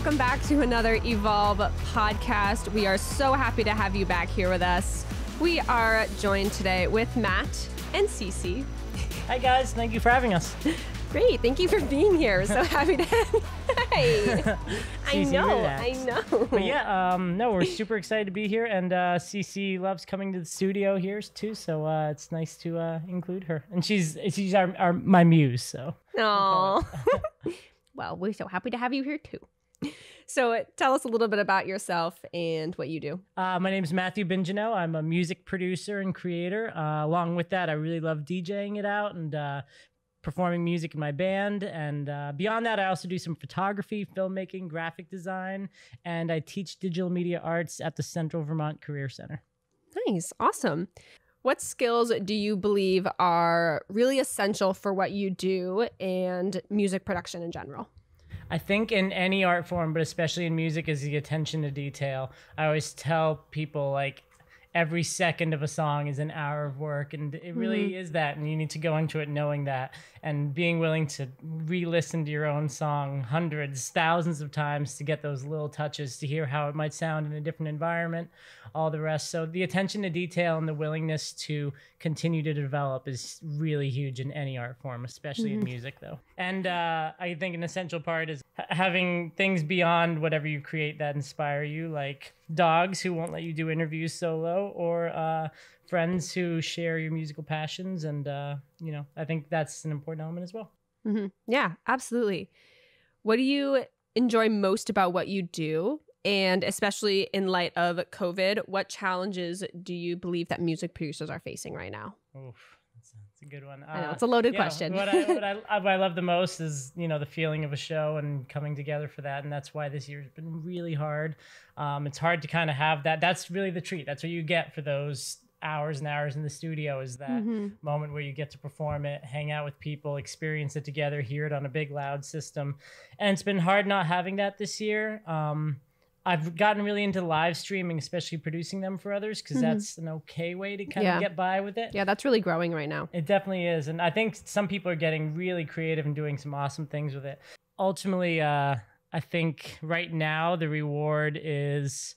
welcome back to another Evolve podcast. We are so happy to have you back here with us. We are joined today with Matt and Cece. Hi guys, thank you for having us. Great, thank you for being here. We're so happy to have you. Hey, I know. But yeah, no, we're super excited to be here, and Cece loves coming to the studio here too, so it's nice to include her. And she's my muse, so. Aww. Well, we're so happy to have you here too. So tell us a little bit about yourself and what you do. My name is Matthew Binginot. I'm a music producer and creator. Along with that, I really love DJing it out and performing music in my band. And beyond that, I also do some photography, filmmaking, graphic design, and I teach digital media arts at the Central Vermont Career Center. Nice. Awesome. What skills do you believe are really essential for what you do and music production in general? I think in any art form, but especially in music, is the attention to detail. I always tell people, like, every second of a song is an hour of work, and it really is that, and you need to go into it knowing that, and being willing to re-listen to your own song hundreds, thousands of times to get those little touches, to hear how it might sound in a different environment, all the rest. So the attention to detail and the willingness to continue to develop is really huge in any art form, especially in music though. And I think an essential part is having things beyond whatever you create that inspire you, like dogs who won't let you do interviews solo, or friends who share your musical passions. And, you know, I think that's an important element as well. Yeah, absolutely. What do you enjoy most about what you do? And especially in light of COVID, what challenges do you believe that music producers are facing right now? Oof, that's a good one. I know, it's a loaded question. What I love the most is, you know, the feeling of a show and coming together for that. And that's why this year's been really hard. It's hard to kind of have that. That's really the treat. That's what you get for those hours and hours in the studio, is that moment where you get to perform it, hang out with people, experience it together, hear it on a big loud system. And it's been hard not having that this year. I've gotten really into live streaming, especially producing them for others, because that's an okay way to kind of get by with it. Yeah, that's really growing right now. It definitely is. And I think some people are getting really creative and doing some awesome things with it. Ultimately, I think right now the reward is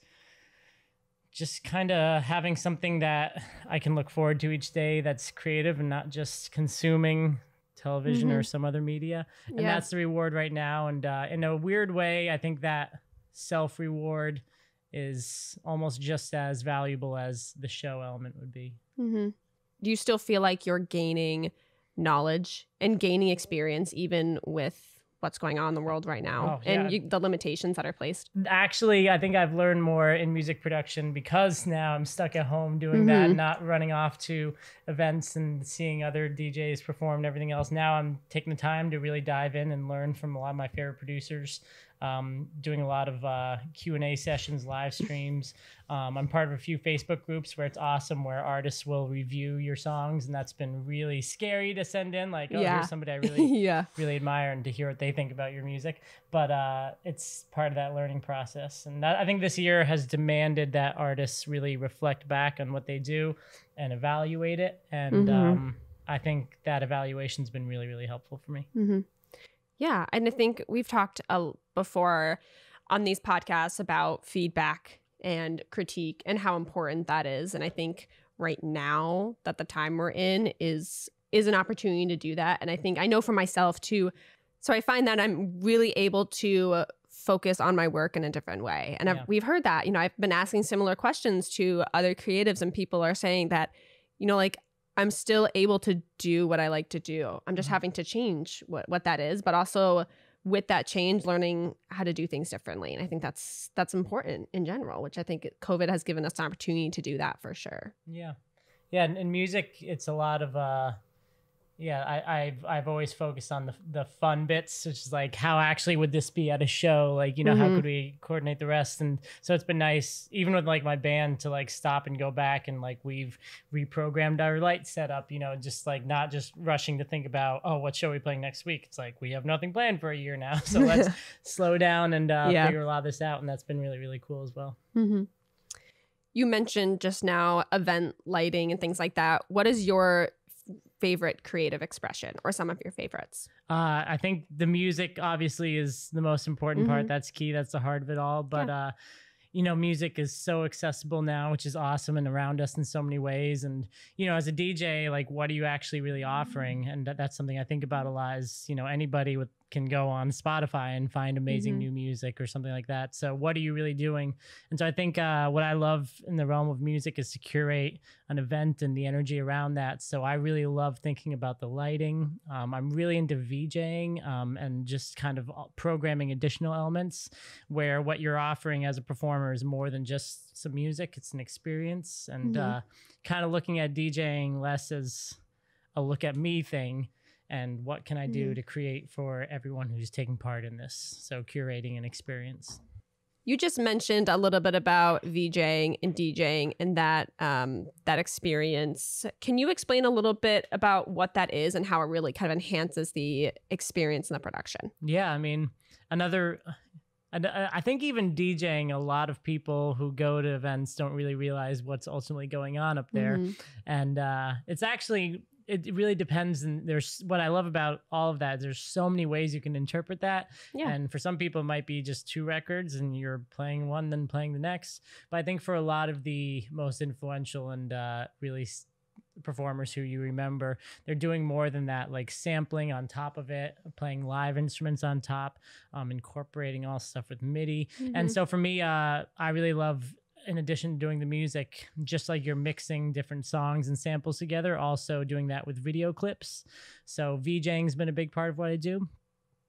just kind of having something that I can look forward to each day that's creative and not just consuming television or some other media. And that's the reward right now. And in a weird way, I think that self-reward is almost just as valuable as the show element would be. Do you still feel like you're gaining knowledge and gaining experience even with what's going on in the world right now and the limitations that are placed? Actually, I think I've learned more in music production because now I'm stuck at home doing that, not running off to events and seeing other DJs perform and everything else. Now I'm taking the time to really dive in and learn from a lot of my favorite producers, doing a lot of Q&A sessions, live streams. I'm part of a few Facebook groups where it's awesome, where artists will review your songs, and that's been really scary to send in, like, oh, here's somebody I really really admire, and to hear what they think about your music. But it's part of that learning process, and that, I think this year has demanded that artists really reflect back on what they do and evaluate it, and I think that evaluation's been really, really helpful for me. Yeah, and I think we've talked before on these podcasts about feedback and critique and how important that is. And I think right now that the time we're in is an opportunity to do that. And I think I know for myself too. So I find that I'm really able to focus on my work in a different way. And we've heard that, you know, I've been asking similar questions to other creatives, and people are saying that, you know, like, I'm still able to do what I like to do. I'm just having to change what that is, but also with that change, learning how to do things differently. And I think that's important in general, which I think COVID has given us an opportunity to do that for sure. Yeah. Yeah. In music, it's a lot of, I've always focused on the fun bits, which is like, how actually would this be at a show? Like, you know, how could we coordinate the rest? And so it's been nice, even with like my band, to like stop and go back, and like we've reprogrammed our light setup, you know, just like not just rushing to think about, oh, what show are we playing next week? It's like, we have nothing planned for a year now. So let's slow down and figure a lot of this out. And that's been really, really cool as well. You mentioned just now event lighting and things like that. What is your favorite creative expression or some of your favorites? I think the music obviously is the most important part. That's key. That's the heart of it all. But you know, music is so accessible now, which is awesome, and around us in so many ways. And, you know, as a DJ, like, what are you actually really offering? And that's something I think about a lot is, you know, anybody can go on Spotify and find amazing new music or something like that. So what are you really doing? And so I think what I love in the realm of music is to curate an event and the energy around that. So I really love thinking about the lighting. I'm really into VJing and just kind of programming additional elements where what you're offering as a performer is more than just some music. It's an experience, and kind of looking at DJing less as a look at me thing and what can I do to create for everyone who's taking part in this. So curating an experience. You just mentioned a little bit about VJing and DJing and that that experience. Can you explain a little bit about what that is and how it really kind of enhances the experience in the production? Yeah, I mean, I think even DJing, a lot of people who go to events don't really realize what's ultimately going on up there. And it's actually, it really depends. And there's what I love about all of that. There's so many ways you can interpret that. Yeah. And for some people, it might be just 2 records and you're playing one, then playing the next. But I think for a lot of the most influential and really performers who you remember, they're doing more than that, like sampling on top of it, playing live instruments on top, incorporating all stuff with MIDI. And so for me, I really love, in addition to doing the music, just like you're mixing different songs and samples together, also doing that with video clips. So VJing's been a big part of what I do.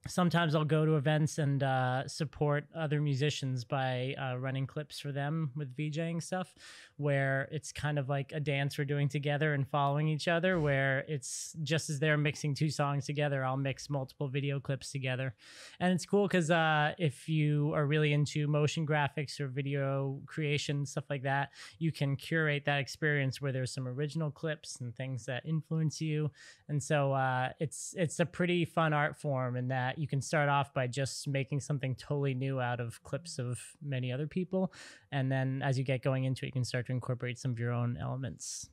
Sometimes I'll go to events and support other musicians by running clips for them with VJing stuff, where it's kind of like a dance we're doing together and following each other, where it's just as they're mixing 2 songs together, I'll mix multiple video clips together. And it's cool because if you are really into motion graphics or video creation, stuff like that, you can curate that experience where there's some original clips and things that influence you. And so it's a pretty fun art form in that you can start off by just making something totally new out of clips of many other people. And then as you get going into it, you can start to incorporate some of your own elements.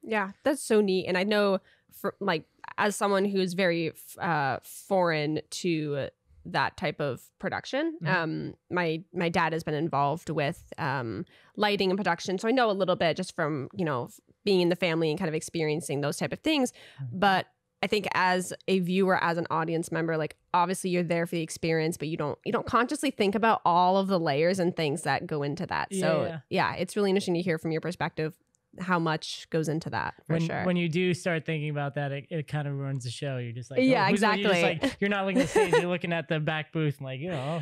Yeah, that's so neat. And I know, for like, as someone who's very foreign to that type of production, my dad has been involved with lighting and production. So I know a little bit just from, you know, being in the family and kind of experiencing those type of things. But I think as a viewer, as an audience member, like, obviously you're there for the experience, but you don't consciously think about all of the layers and things that go into that. So yeah, it's really interesting to hear from your perspective how much goes into that, for sure. When you do start thinking about that, it kind of ruins the show. You're just like, yeah, exactly. You're not looking at the stage, you're looking at the back booth and like, you know,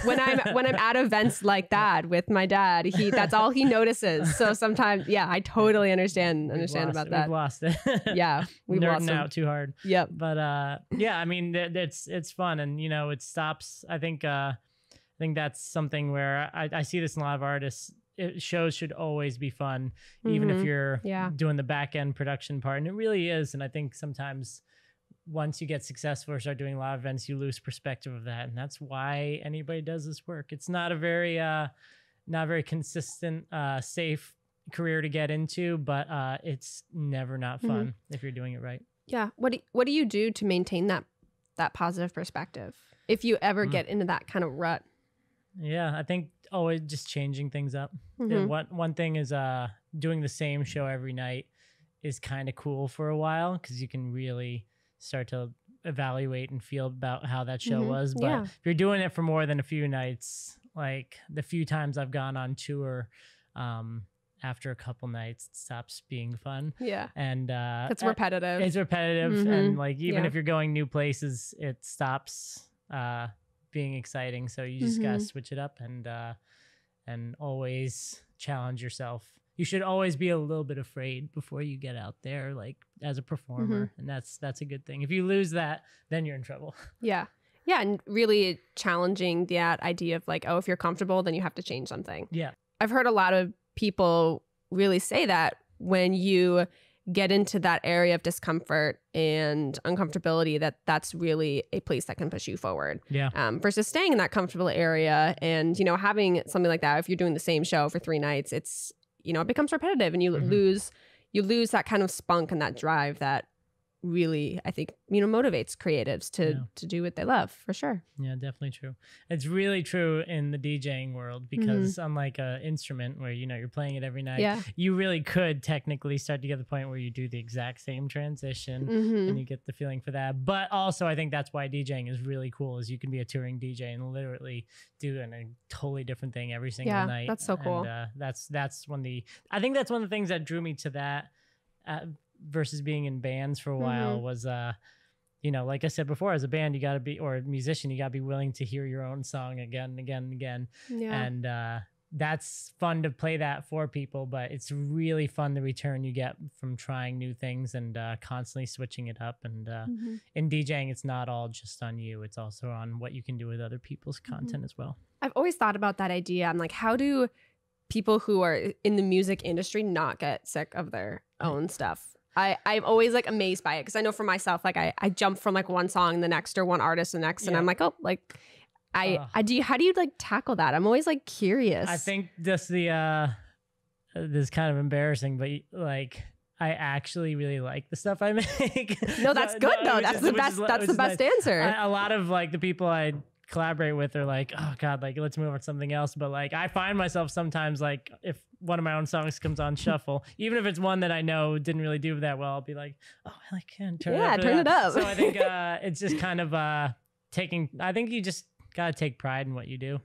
when I'm at events like that with my dad, that's all he notices. So sometimes, yeah, I totally understand about that. We've lost it. Yeah, we've lost it out too hard. Yep. But yeah, I mean, it's fun, and you know, it stops. I think that's something where I see this in a lot of artists. Shows should always be fun, even if you're doing the back end production part. And it really is. And I think sometimes once you get successful or start doing a lot of events, you lose perspective of that. And that's why anybody does this work. It's not a very, not very consistent, safe career to get into, but it's never not fun if you're doing it right. Yeah. What do you do to maintain that positive perspective if you ever get into that kind of rut? Yeah, I think always just changing things up. One thing is doing the same show every night is kind of cool for a while, because you can really start to evaluate and feel about how that show was. But if you're doing it for more than a few nights, like the few times I've gone on tour, after a couple nights, it stops being fun. Yeah. And it's repetitive. It's repetitive. And like, even if you're going new places, it stops being exciting. So you just gotta switch it up and always challenge yourself. You should always be a little bit afraid before you get out there, like as a performer. And that's a good thing. If you lose that, then you're in trouble. Yeah. Yeah. And really challenging that idea of like, oh, if you're comfortable, then you have to change something. Yeah. I've heard a lot of people really say that when you get into that area of discomfort and uncomfortability, that's really a place that can push you forward. Yeah. Versus staying in that comfortable area and, you know, having something like that, if you're doing the same show for 3 nights, it's, you know, it becomes repetitive and you lose you lose that kind of spunk and that drive that really, I think, motivates creatives to do what they love, for sure. Yeah, definitely true. It's really true in the DJing world because unlike an instrument where, you're playing it every night, you really could technically start to get to the point where you do the exact same transition and you get the feeling for that. But also I think that's why DJing is really cool, is you can be a touring DJ and literally do a totally different thing every single night. That's so cool. And I think that's one of the things that drew me to that, versus being in bands for a while, was like I said before, as a band you got to be, or a musician, you got to be willing to hear your own song again and again and again. And that's fun to play that for people, but it's really fun the return you get from trying new things and constantly switching it up. And in DJing, it's not all just on you, it's also on what you can do with other people's content as well. I've always thought about that idea. I'm like, how do people who are in the music industry not get sick of their own stuff? I'm always like amazed by it, because I know for myself, like I jump from like one song to the next or one artist to the next, and I'm like, oh, like how do you like tackle that? I'm always like curious. I think just this is kind of embarrassing, but like I actually really like the stuff I make. No, that's good though. That's the best. That's the best answer. A lot of like the people I collaborate with are like, oh god, like let's move on to something else. But like I find myself sometimes, like if one of my own songs comes on shuffle, even if it's one that I know didn't really do that well, I'll be like, oh, I can turn it up. So I think it's just kind of I think you just gotta take pride in what you do.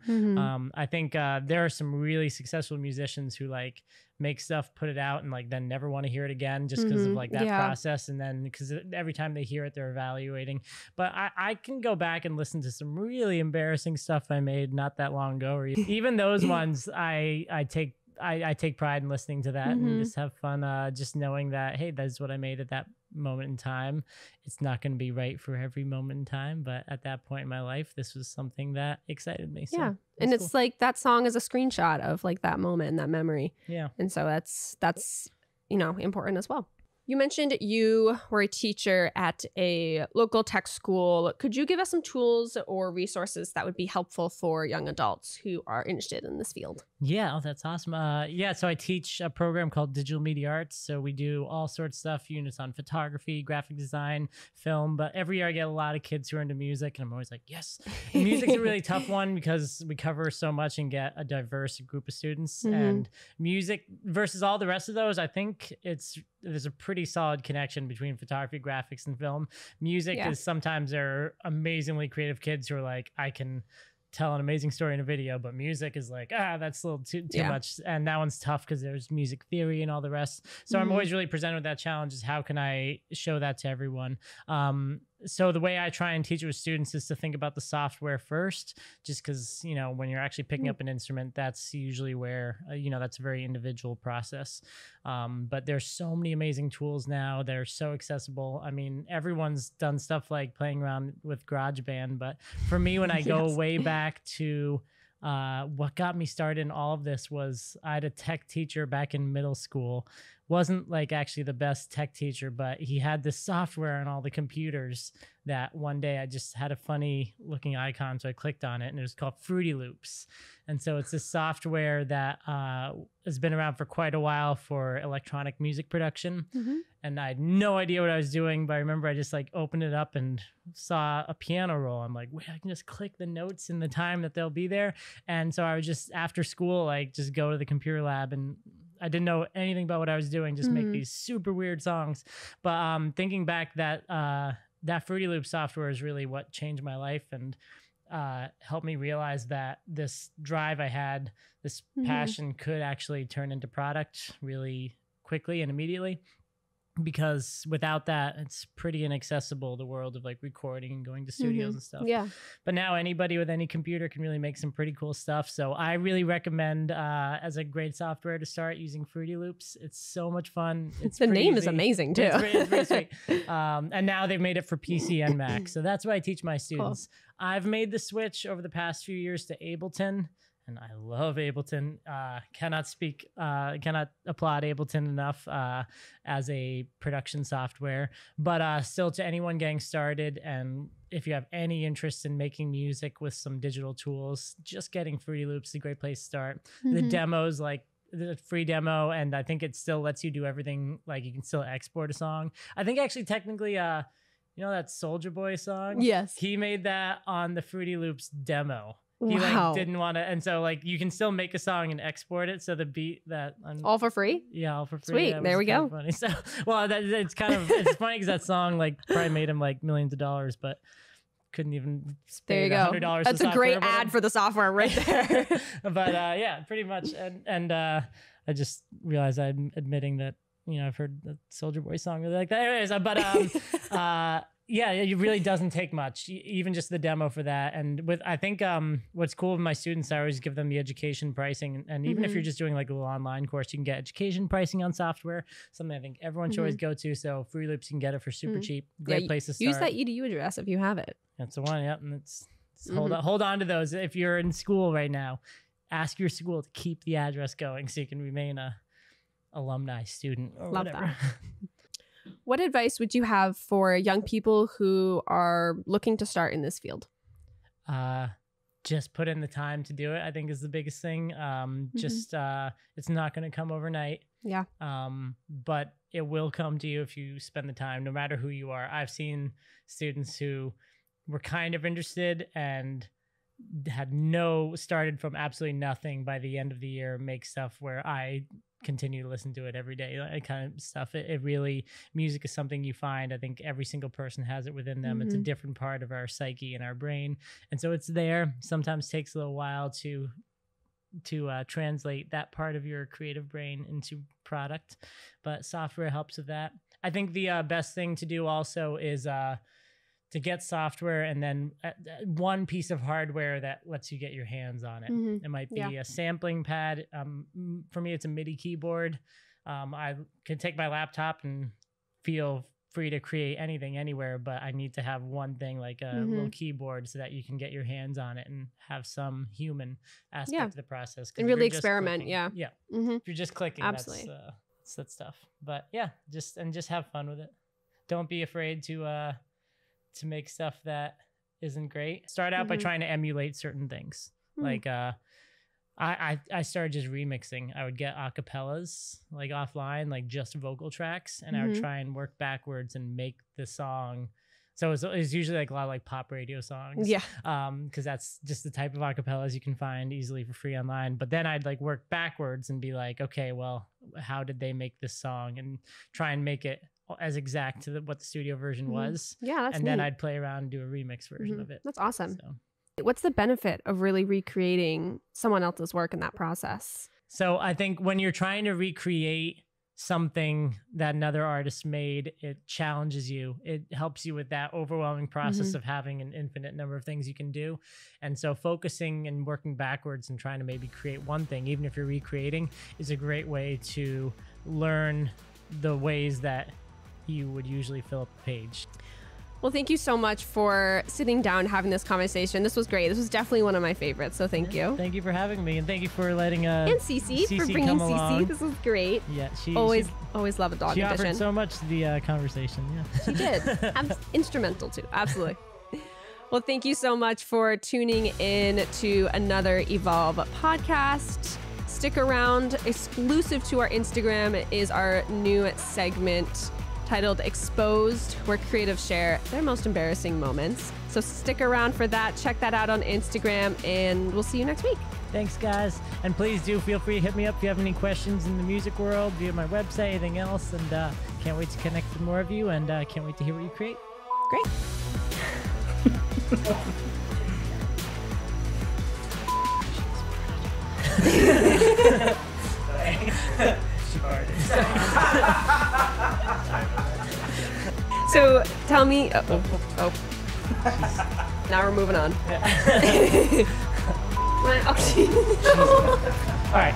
I think there are some really successful musicians who like make stuff, put it out, and like then never want to hear it again just because of like that process, and then because every time they hear it they're evaluating. But I can go back and listen to some really embarrassing stuff I made not that long ago, or even those ones I take pride in listening to that and just have fun just knowing that, hey, that's what I made at that moment in time. It's not going to be right for every moment in time, but at that point in my life, this was something that excited me. So and it's cool. Like that song is a screenshot of like that moment and that memory. And so that's important as well. You mentioned you were a teacher at a local tech school. Could you give us some tools or resources that would be helpful for young adults who are interested in this field? Yeah, that's awesome. So I teach a program called Digital Media Arts. So we do all sorts of stuff, units on photography, graphic design, film. But every year I get a lot of kids who are into music, and I'm always like, yes. And music's a really tough one because we cover so much and get a diverse group of students. And music versus all the rest of those, I think there's a pretty solid connection between photography, graphics, and film. Music is sometimes they're amazingly creative kids who are like, I can tell an amazing story in a video, but music is like, that's a little too much. And that one's tough because there's music theory and all the rest. So I'm always really presented with that challenge, is how can I show that to everyone? So the way I try and teach it with students is to think about the software first, just because, when you're actually picking up an instrument, that's usually where, that's a very individual process. But there's so many amazing tools now. They're so accessible. I mean, everyone's done stuff like playing around with GarageBand, but for me, when I go way back to what got me started in all of this was I had a tech teacher back in middle school. Wasn't like actually the best tech teacher, but he had this software on all the computers that one day I just had a funny looking icon. So I clicked on it and it was called Fruity Loops. And so it's this software that has been around for quite a while for electronic music production. And I had no idea what I was doing, but I remember I just like opened it up and saw a piano roll. I'm like, wait, I can just click the notes in the time that they'll be there. And so I would just, after school, like just go to the computer lab, and I didn't know anything about what I was doing, just make these super weird songs. But thinking back, that Fruity Loop software is really what changed my life and helped me realize that this drive I had, this passion, could actually turn into product really quickly and immediately. Because without that, it's pretty inaccessible, the world of like recording and going to studios and stuff. But now anybody with any computer can really make some pretty cool stuff. So I really recommend as a great software to start using Fruity Loops. It's so much fun. It's the name is amazing too. It's pretty sweet. And now they've made it for PC and Mac. So that's what I teach my students. Cool. I've made the switch over the past few years to Ableton. And I love Ableton. Cannot applaud Ableton enough as a production software. But still, to anyone getting started, and if you have any interest in making music with some digital tools, just getting Fruity Loops is a great place to start. The demos, like the free demo, and I think it still lets you do everything. Like you can still export a song. I think actually technically, you know that Soulja Boy song? Yes. He made that on the Fruity Loops demo. He Wow. like didn't want to, and so like you can still make a song and export it. So the beat that all for free. Yeah, all for free. Sweet. That There we go. Funny. So well, it's kind of it's funny because that song like probably made him like millions of dollars, but couldn't even there you spend go. $100. That's a great ad for the software right there. But yeah, pretty much. And I just realized I'm admitting that, you know, I've heard the Soulja Boy song really like that. Anyways, but yeah, it really doesn't take much, even just the demo for that. And with, I think what's cool with my students, I always give them the education pricing. And even if you're just doing like a little online course, you can get education pricing on software, something I think everyone should always go to. So Fruity Loops, you can get it for super cheap. Great place to start. Use that EDU address if you have it. That's the one. Yep. And it's hold on to those. If you're in school right now, ask your school to keep the address going so you can remain a alumni student or Love whatever. That. What advice would you have for young people who are looking to start in this field? Just put in the time to do it, I think is the biggest thing. Just it's not going to come overnight. Yeah. But it will come to you if you spend the time, no matter who you are. I've seen students who were kind of interested and had started from absolutely nothing by the end of the year, make stuff where I continue to listen to it every day, that kind of stuff. It really, music is something you find. I think every single person has it within them. It's a different part of our psyche and our brain. And so it's there. Sometimes takes a little while to translate that part of your creative brain into product, but software helps with that. I think the best thing to do also is to get software and then one piece of hardware that lets you get your hands on it. It might be a sampling pad. For me, it's a MIDI keyboard. I can take my laptop and feel free to create anything anywhere, but I need to have one thing like a little keyboard so that you can get your hands on it and have some human aspect of the process. And really experiment. Clicking, if you're just clicking, absolutely. That's that stuff. But yeah, just have fun with it. Don't be afraid to make stuff that isn't great. Start out by trying to emulate certain things. Like I started just remixing. I would get acapellas like offline, like just vocal tracks, and I would try and work backwards and make the song. So it's usually like a lot of like pop radio songs. Yeah. Because that's just the type of acapellas you can find easily for free online. But then I'd like work backwards and be like, okay, well, how did they make this song? And try and make it as exact to what the studio version was. Yeah, that's and then I'd play around and do a remix version of it. That's awesome. So. What's the benefit of really recreating someone else's work in that process? So I think when you're trying to recreate something that another artist made, it challenges you. It helps you with that overwhelming process of having an infinite number of things you can do. And so focusing and working backwards and trying to maybe create one thing, even if you're recreating, is a great way to learn the ways that you would usually fill up the page. Well, thank you so much for sitting down and having this conversation. This was great. This was definitely one of my favorites, so thank you. Thank you for having me, and thank you for letting and Cece for bringing Cece. This was great. Yeah, she always love a dog she edition. Offered so much to the conversation. Yeah, she did. Instrumental too. Absolutely. Well, thank you so much for tuning in to another Evolve podcast. Stick around. Exclusive to our Instagram is our new segment titled Exposed, where creatives share their most embarrassing moments. So stick around for that. Check that out on Instagram, and we'll see you next week. Thanks, guys. And please do feel free to hit me up if you have any questions in the music world, via my website, anything else. And can't wait to connect with more of you, and can't wait to hear what you create. Great. So tell me. Oh. Now we're moving on. All right.